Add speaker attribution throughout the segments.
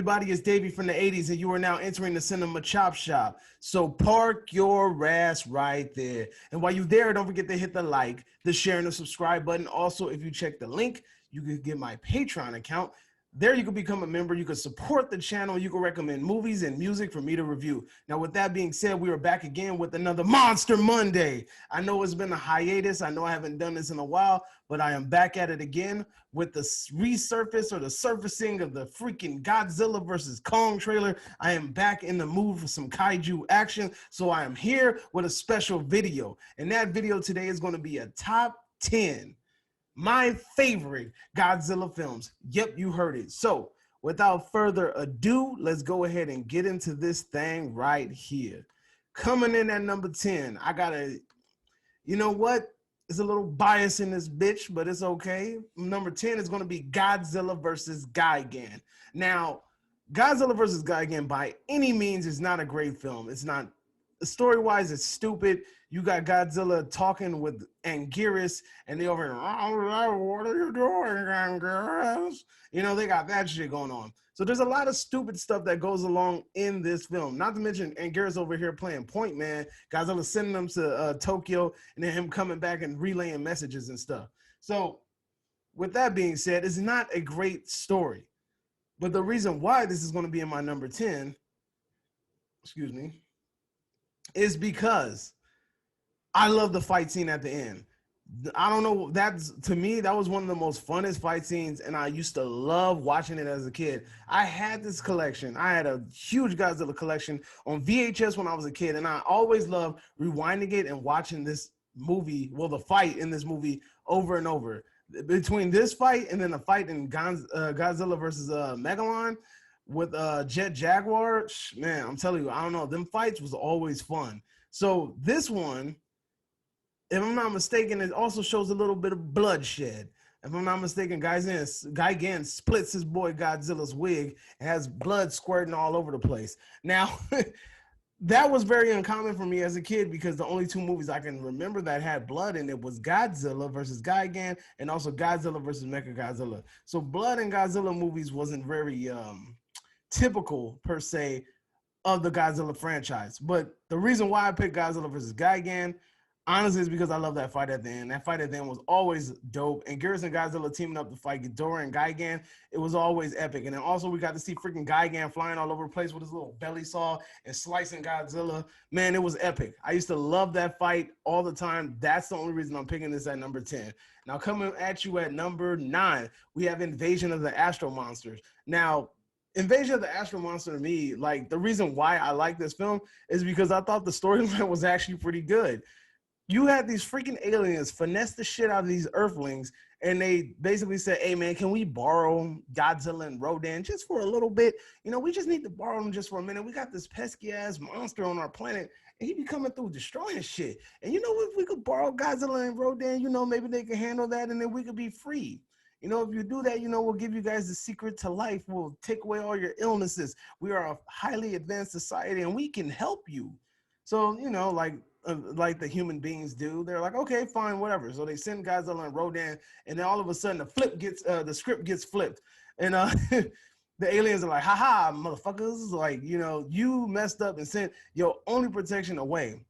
Speaker 1: everybody? It's Davey from the 80s, and you are now entering the Cinema Chop Shop. So park your ass right there. And while you're there, don't forget to hit the like, the share, and the subscribe button. Also, if you check the link, you can get my Patreon account. There you can become a member. You can support the channel. You can recommend movies and music for me to review. Now, with that being said, we are back again with another Monster Monday. I know it's been a hiatus. I know I haven't done this in a while, but I am back at it again with the resurface or the surfacing of the freaking Godzilla versus Kong trailer. I am back in the mood for some kaiju action, so I am here with a special video. And that video today is going to be a top 10 my favorite Godzilla films. Yep, you heard it. So without further ado, let's go ahead and get into this thing right here. Coming in at number 10, I gotta, you know what? There's a little bias in this bitch, but it's okay. Number 10 is gonna be Godzilla versus Gigan. Now, Godzilla versus Gigan by any means is not a great film. It's not, story-wise, it's stupid. You got Godzilla talking with Anguirus, and they over here, oh, what are you doing, Anguirus? You know, they got that shit going on. So there's a lot of stupid stuff that goes along in this film. Not to mention Anguirus over here playing Point Man, Godzilla sending them to Tokyo, and then him coming back and relaying messages and stuff. So with that being said, it's not a great story. But the reason why this is going to be in my number 10, excuse me, is because I love the fight scene at the end. I don't know, that's, to me, that was one of the most funnest fight scenes, and I used to love watching it as a kid. I had this collection. I had a huge Godzilla collection on VHS when I was a kid, and I always loved rewinding it and watching this movie, well, the fight in this movie over and over. Between this fight and then the fight in Godzilla versus Megalon with Jet Jaguar, man, I'm telling you, I don't know, them fights was always fun. So this one, if I'm not mistaken, it also shows a little bit of bloodshed. If I'm not mistaken, Gigan splits his boy Godzilla's wig and has blood squirting all over the place. Now, that was very uncommon for me as a kid because the only two movies I can remember that had blood in it was Godzilla versus Gigan and also Godzilla versus Mechagodzilla. So blood in Godzilla movies wasn't very typical, per se, of the Godzilla franchise. But the reason why I picked Godzilla versus Gigan, honestly, is because I love that fight at the end. That fight at the end was always dope. And Anguirus and Godzilla teaming up to fight Ghidorah and Gigan, it was always epic. And then also we got to see freaking Gigan flying all over the place with his little belly saw and slicing Godzilla. Man, it was epic. I used to love that fight all the time. That's the only reason I'm picking this at number 10. Now, coming at you at number 9, we have Invasion of the Astro Monsters. Now, Invasion of the Astro Monster, to me, like, the reason why I like this film is because I thought the storyline was actually pretty good. You had these freaking aliens finesse the shit out of these Earthlings, and they basically said, hey, man, can we borrow Godzilla and Rodan just for a little bit? You know, we just need to borrow them just for a minute. We got this pesky-ass monster on our planet, and he be coming through destroying shit. And, you know, if we could borrow Godzilla and Rodan, you know, maybe they can handle that, and then we could be free. You know, if you do that, you know, we'll give you guys the secret to life. We'll take away all your illnesses. We are a highly advanced society, and we can help you. So, you know, like the human beings do. They're like, okay, fine, whatever. So they send Godzilla and Rodan, and then all of a sudden the script gets flipped, and the aliens are like, haha, motherfuckers, like, you know, you messed up and sent your only protection away.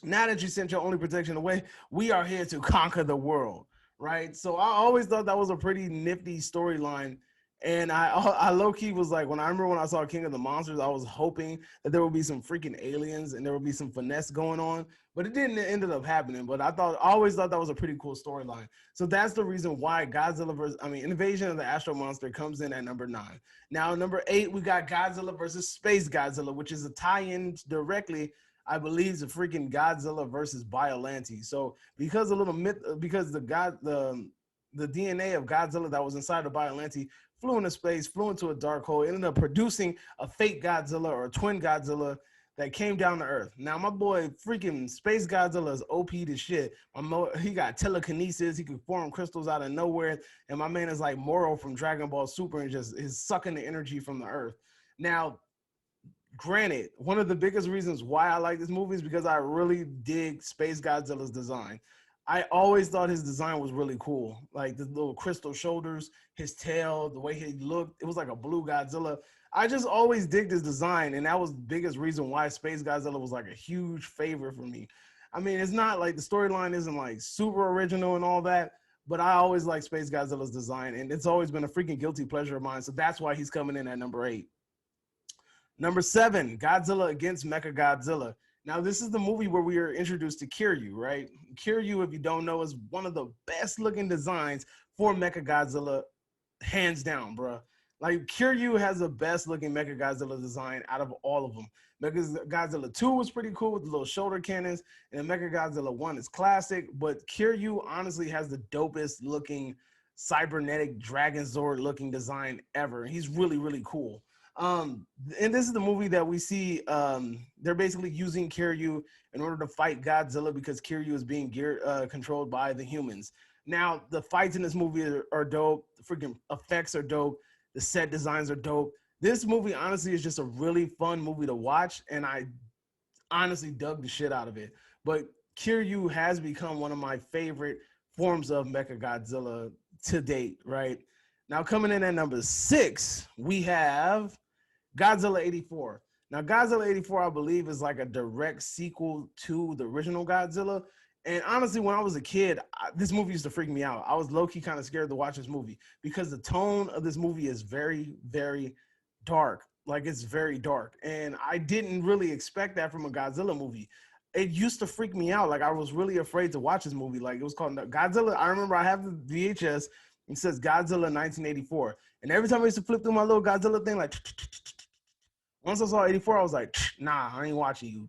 Speaker 1: Now that you sent your only protection away, we are here to conquer the world, right? So I always thought that was a pretty nifty storyline. And I low-key was like, when I saw King of the Monsters, I was hoping that there would be some freaking aliens and there would be some finesse going on, but it didn't ended up happening. But I always thought that was a pretty cool storyline. So that's the reason why Invasion of the Astro Monster comes in at number 9. Now, number 8, we got Godzilla versus Space Godzilla, which is a tie-in directly, I believe, to freaking Godzilla versus Biollante. So because the DNA of Godzilla that was inside of Biollante flew into space, flew into a dark hole, ended up producing a fake Godzilla or a twin Godzilla that came down to Earth. Now, my boy, freaking Space Godzilla is OP to shit. He got telekinesis. He can form crystals out of nowhere. And my man is like Moro from Dragon Ball Super and just is sucking the energy from the Earth. Now, granted, one of the biggest reasons why I like this movie is because I really dig Space Godzilla's design. I always thought his design was really cool. Like the little crystal shoulders, his tail, the way he looked, it was like a blue Godzilla. I just always digged his design, and that was the biggest reason why Space Godzilla was like a huge favorite for me. I mean, it's not like the storyline isn't like super original and all that, but I always like Space Godzilla's design, and it's always been a freaking guilty pleasure of mine. So that's why he's coming in at number 8. Number 7, Godzilla against Mechagodzilla. Now, this is the movie where we are introduced to Kiryu, right? Kiryu, if you don't know, is one of the best looking designs for Mechagodzilla, hands down, bro. Like, Kiryu has the best looking Mechagodzilla design out of all of them. Mechagodzilla 2 was pretty cool with the little shoulder cannons, and Mechagodzilla 1 is classic, but Kiryu honestly has the dopest looking cybernetic Dragon Zord looking design ever. He's really, really cool. And this is the movie that we see they're basically using Kiryu in order to fight Godzilla because Kiryu is being controlled by the humans. Now, the fights in this movie are dope. The freaking effects are dope. The set designs are dope. This movie, honestly, is just a really fun movie to watch, and I honestly dug the shit out of it. But Kiryu has become one of my favorite forms of Mechagodzilla to date, right? Now, coming in at number 6, we have Godzilla 84. Now, Godzilla 84, I believe, is like a direct sequel to the original Godzilla. And honestly, when I was a kid, this movie used to freak me out. I was low-key kind of scared to watch this movie because the tone of this movie is very, very dark. Like, it's very dark. And I didn't really expect that from a Godzilla movie. It used to freak me out. Like, I was really afraid to watch this movie. Like, it was called Godzilla. I remember I have the VHS. It says Godzilla 1984. And every time I used to flip through my little Godzilla thing, like, once I saw 84, I was like, nah, I ain't watching you.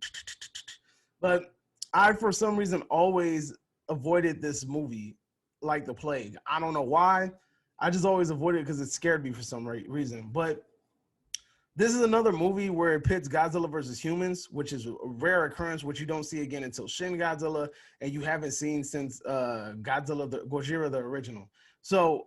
Speaker 1: But I, for some reason, always avoided this movie like the plague. I don't know why. I just always avoided it because it scared me for some reason. But this is another movie where it pits Godzilla versus humans, which is a rare occurrence, which you don't see again until Shin Godzilla, and you haven't seen since Gojira, the original. So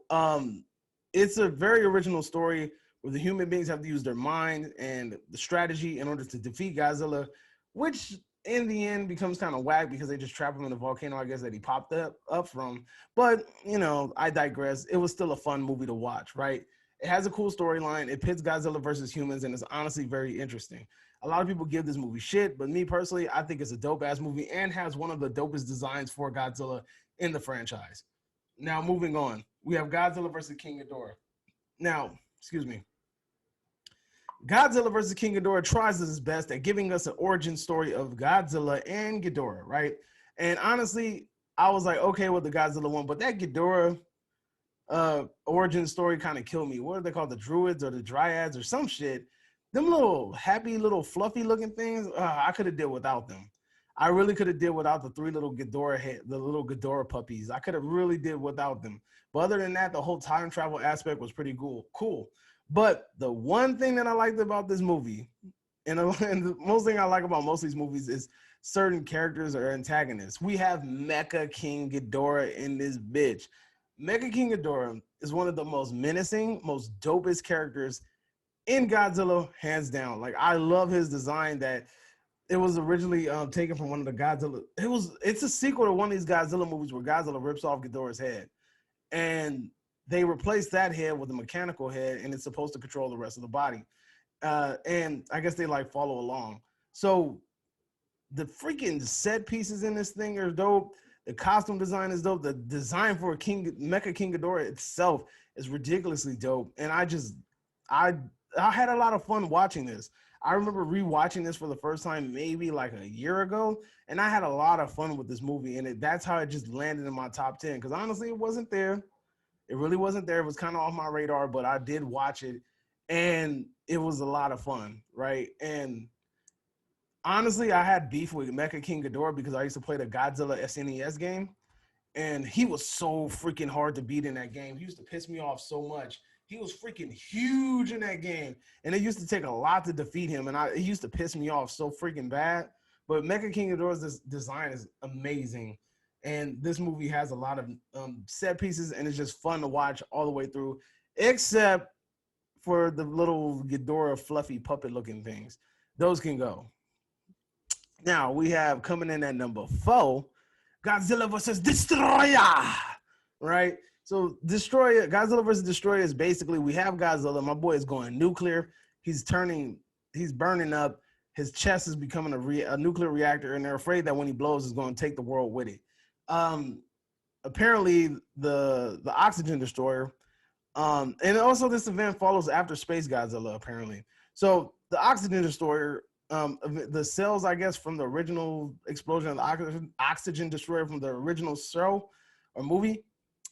Speaker 1: it's a very original story where the human beings have to use their mind and the strategy in order to defeat Godzilla, which in the end becomes kind of whack because they just trap him in the volcano, I guess, that he popped up from. But, you know, I digress. It was still a fun movie to watch, right? It has a cool storyline. It pits Godzilla versus humans, and it's honestly very interesting. A lot of people give this movie shit, but me personally, I think it's a dope-ass movie and has one of the dopest designs for Godzilla in the franchise. Now, moving on, we have Godzilla versus King Ghidorah. Now, excuse me. Godzilla versus King Ghidorah tries his best at giving us an origin story of Godzilla and Ghidorah, right? And honestly, I was like, okay with the Godzilla one, but that Ghidorah origin story kind of killed me. What are they called? The Druids or the Dryads or some shit. Them little happy, little fluffy looking things, I could have did without them. I really could have did without the 3 little Ghidorah the little Ghidorah puppies. I could have really did without them. But other than that, the whole time travel aspect was pretty cool. But the one thing that I liked about this movie, and the most thing I like about most of these movies is certain characters or antagonists. We have Mecha King Ghidorah in this bitch. Mecha King Ghidorah is one of the most menacing, most dopest characters in Godzilla, hands down. Like, I love his design that it was originally taken from one of the Godzilla. It's a sequel to one of these Godzilla movies where Godzilla rips off Ghidorah's head. And they replaced that head with a mechanical head, and it's supposed to control the rest of the body. And I guess they like follow along. So the freaking set pieces in this thing are dope. The costume design is dope. The design for Mecha King Ghidorah itself is ridiculously dope. And I had a lot of fun watching this. I remember rewatching this for the first time maybe like a year ago, and I had a lot of fun with this movie. And that's how it just landed in my top 10. Because honestly, it wasn't there. It really wasn't there. It was kind of off my radar, but I did watch it, and it was a lot of fun, right? And honestly, I had beef with Mecha King Ghidorah because I used to play the Godzilla SNES game, and he was so freaking hard to beat in that game. He used to piss me off so much. He was freaking huge in that game, and it used to take a lot to defeat him, and it used to piss me off so freaking bad. But Mecha King Ghidorah's design is amazing. And this movie has a lot of set pieces, and it's just fun to watch all the way through, except for the little Ghidorah fluffy puppet-looking things. Those can go. Now, we have coming in at number 4, Godzilla versus Destroyer, right? So Godzilla versus Destroyer is basically, we have Godzilla. My boy is going nuclear. he's burning up. His chest is becoming a nuclear reactor, and they're afraid that when he blows, it's going to take the world with it. Um, Apparently, the oxygen destroyer, and also this event follows after Space Godzilla. Apparently, so the oxygen destroyer, the cells, I guess, from the original explosion of the oxygen destroyer from the original show or movie,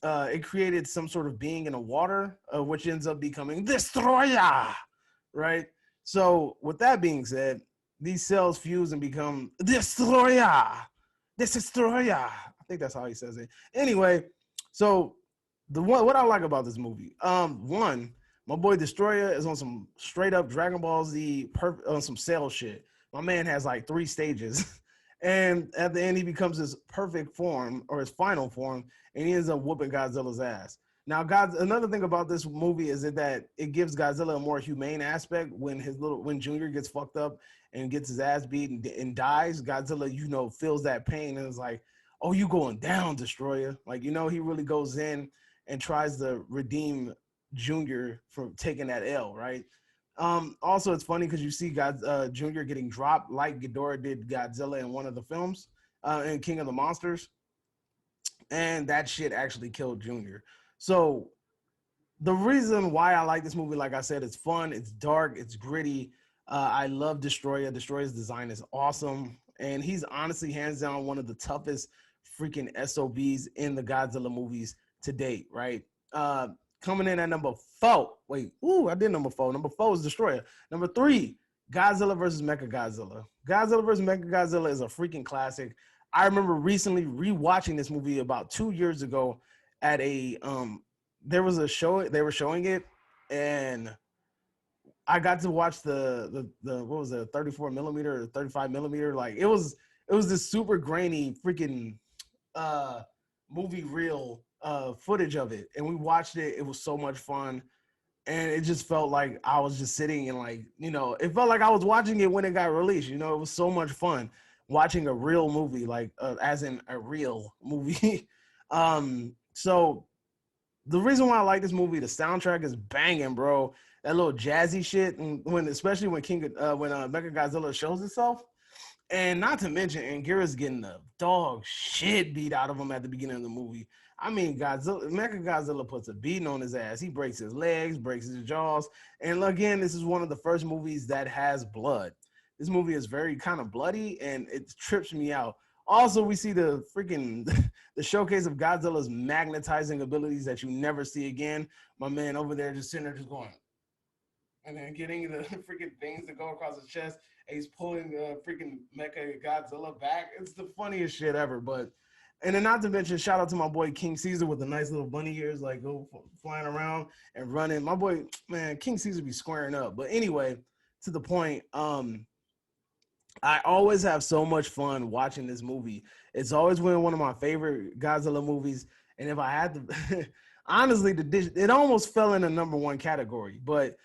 Speaker 1: it created some sort of being in the water, which ends up becoming Destroyer, right? So, with that being said, these cells fuse and become Destroyer. Destroyer. I think that's how he says it. Anyway, so what I like about this movie, one, my boy Destroyer is on some straight up Dragon Ball Z on some Cell shit. My man has like 3 stages, and at the end he becomes his perfect form or his final form, and he ends up whooping Godzilla's ass. Now, another thing about this movie is that it gives Godzilla a more humane aspect. When Junior gets fucked up and gets his ass beat and dies, Godzilla, feels that pain and is like, "Oh, you going down, Destroyer?" Like, he really goes in and tries to redeem Junior from taking that L, right? Also, it's funny because you see Junior getting dropped like Ghidorah did Godzilla in one of the films, in King of the Monsters, and that shit actually killed Junior. So the reason why I like this movie, like I said, it's fun, it's dark, it's gritty. I love Destroyer. Destroyer's design is awesome, and he's honestly hands down one of the toughest freaking SOBs in the Godzilla movies to date, right? Coming in at number 4. Wait, I did number 4. Number 4 is Destroyer. Number 3, Godzilla versus Mechagodzilla. Godzilla versus Mechagodzilla is a freaking classic. I remember recently rewatching this movie about 2 years ago at there was a show, they were showing it, and I got to watch the what was it, 34 millimeter or 35 millimeter. Like it was this super grainy freaking movie reel footage of it, and we watched it. It was so much fun, and it just felt like I was just sitting and it felt like I was watching it when it got released. It was so much fun watching a real movie, like as in a real movie. So the reason why I like this movie, the soundtrack is banging, bro. That little jazzy shit, and especially when Mechagodzilla shows itself, and not to mention Anguirus getting the dog shit beat out of him at the beginning of the movie. I mean, Mechagodzilla puts a beating on his ass. He breaks his legs, breaks his jaws, and again, this is one of the first movies that has blood. This movie is very kind of bloody, and it trips me out. Also, we see the showcase of Godzilla's magnetizing abilities that you never see again. My man over there just sitting there just going, and then getting the freaking things that go across his chest, and he's pulling the freaking Mecha Godzilla back. It's the funniest shit ever. And then not to mention, shout out to my boy King Caesar with the nice little bunny ears, like go flying around and running. My boy, man, King Caesar be squaring up. But anyway, to the point, I always have so much fun watching this movie. It's always been one of my favorite Godzilla movies. And if I had to, honestly, it almost fell in the number 1 category, but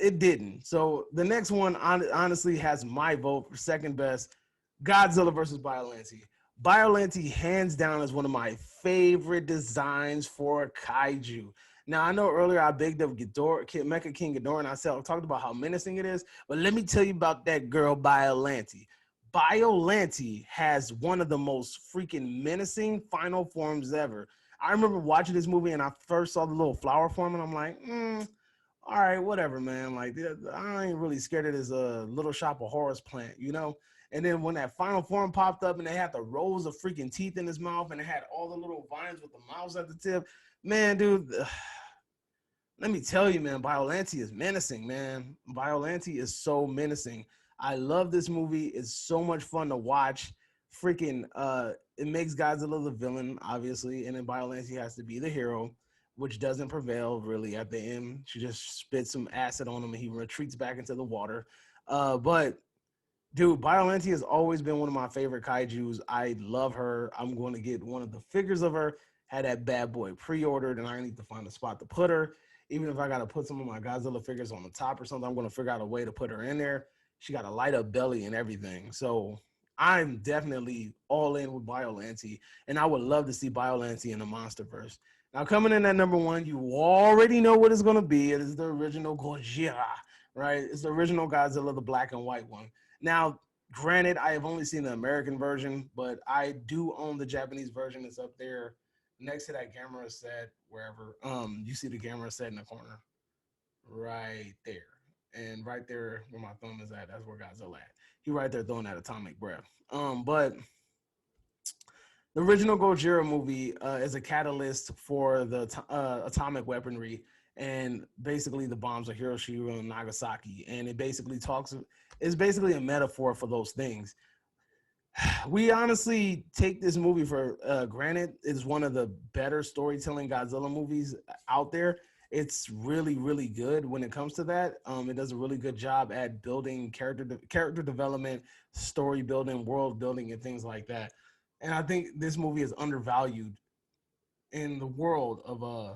Speaker 1: it didn't. So the next one honestly has my vote for second best, Godzilla versus Biollante. Biollante, hands down, is one of my favorite designs for a kaiju. Now, I know earlier I bigged up Mecha King Ghidorah, and I talked about how menacing it is, but let me tell you about that girl, Biollante. Biollante has one of the most freaking menacing final forms ever. I remember watching this movie, and I first saw the little flower form, and I'm like, all right, whatever, man. Like, I ain't really scared of this Little Shop of Horrors plant, And then when that final form popped up and they had the rows of freaking teeth in his mouth and it had all the little vines with the mouths at the tip, man, dude, let me tell you, man, Biollante is menacing, man. Biollante is so menacing. I love this movie. It's so much fun to watch. Freaking, it makes Godzilla the villain, obviously, and then Biollante has to be the hero, which doesn't prevail really at the end. She just spits some acid on him and he retreats back into the water. But dude, Biollante has always been one of my favorite kaijus. I love her. I'm going to get one of the figures of her. Had that bad boy pre-ordered, and I need to find a spot to put her. Even if I got to put some of my Godzilla figures on the top or something, I'm going to figure out a way to put her in there. She got a light up belly and everything. So I'm definitely all in with Biollante, and I would love to see Biollante in the MonsterVerse. Now, coming in at number 1, you already know what it's going to be. It is the original Gojira right? It's the original Godzilla, the black and white one. Now, granted, I have only seen the American version, but I do own the Japanese version. It's up there next to that Gamera set, wherever. You see the Gamera set in the corner, right there, and right there where my thumb is at, that's where Godzilla at. He right there throwing that atomic breath. But the original Gojira movie is a catalyst for the atomic weaponry and basically the bombs of Hiroshima and Nagasaki. And it basically it's basically a metaphor for those things. We honestly take this movie for granted. It's one of the better storytelling Godzilla movies out there. It's really, really good when it comes to that. It does a really good job at building character development, story building, world building, and things like that. And I think this movie is undervalued in the world of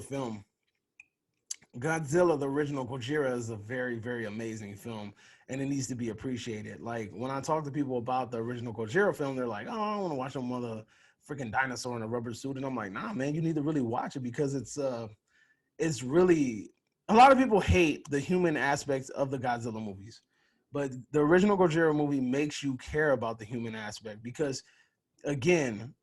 Speaker 1: film. Godzilla, the original Gojira, is a very, very amazing film, and it needs to be appreciated. Like when I talk to people about the original Gojira film, they're like, "Oh, I don't want to watch a mother freaking dinosaur in a rubber suit," and I'm like, "Nah, man, you need to really watch it because it's really." A lot of people hate the human aspects of the Godzilla movies, but the original Gojira movie makes you care about the human aspect because, again,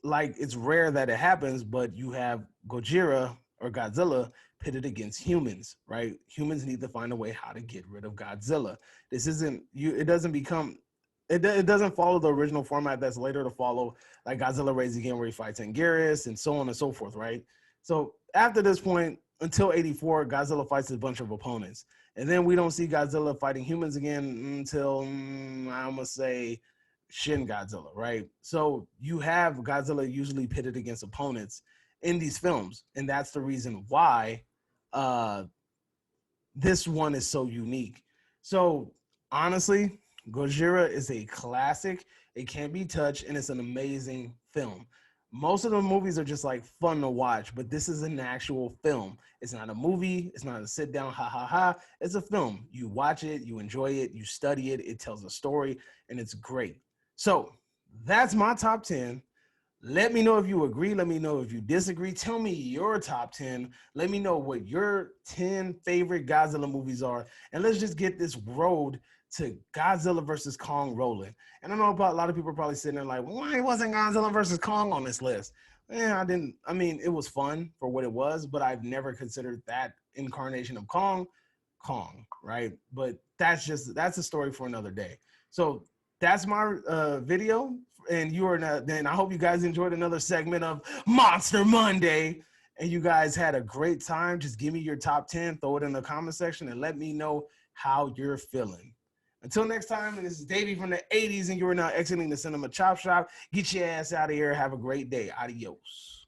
Speaker 1: like it's rare that it happens, but you have Gojira or Godzilla pitted against humans, right? Humans need to find a way how to get rid of Godzilla. This isn't you. It doesn't become. It doesn't follow the original format that's later to follow, like Godzilla Raids Again, where he fights Anguirus and so on and so forth, right? So after this point, until '84, Godzilla fights a bunch of opponents, and then we don't see Godzilla fighting humans again until I'm gonna say Shin Godzilla, right? So you have Godzilla usually pitted against opponents in these films, and that's the reason why this one is so unique. So honestly, Gojira is a classic. It can't be touched, and it's an amazing film. Most of the movies are just like fun to watch, but this is an actual film. It's not a movie. It's not a sit down, ha ha ha. It's a film. You watch it, you enjoy it, you study it. It tells a story, and it's great. So that's my top 10. Let me know if you agree. Let me know if you disagree. Tell me your top 10. Let me know what your 10 favorite Godzilla movies are. And let's just get this road to Godzilla versus Kong rolling. And I know about a lot of people are probably sitting there like, why wasn't Godzilla versus Kong on this list? I mean, it was fun for what it was, but I've never considered that incarnation of Kong, right? But that's a story for another day. So that's my video. And then I hope you guys enjoyed another segment of Monster Monday. And you guys had a great time. Just give me your top 10, throw it in the comment section, and let me know how you're feeling. Until next time, this is Davey from the 80s, and you are now exiting the Cinema Chop Shop. Get your ass out of here. Have a great day. Adios.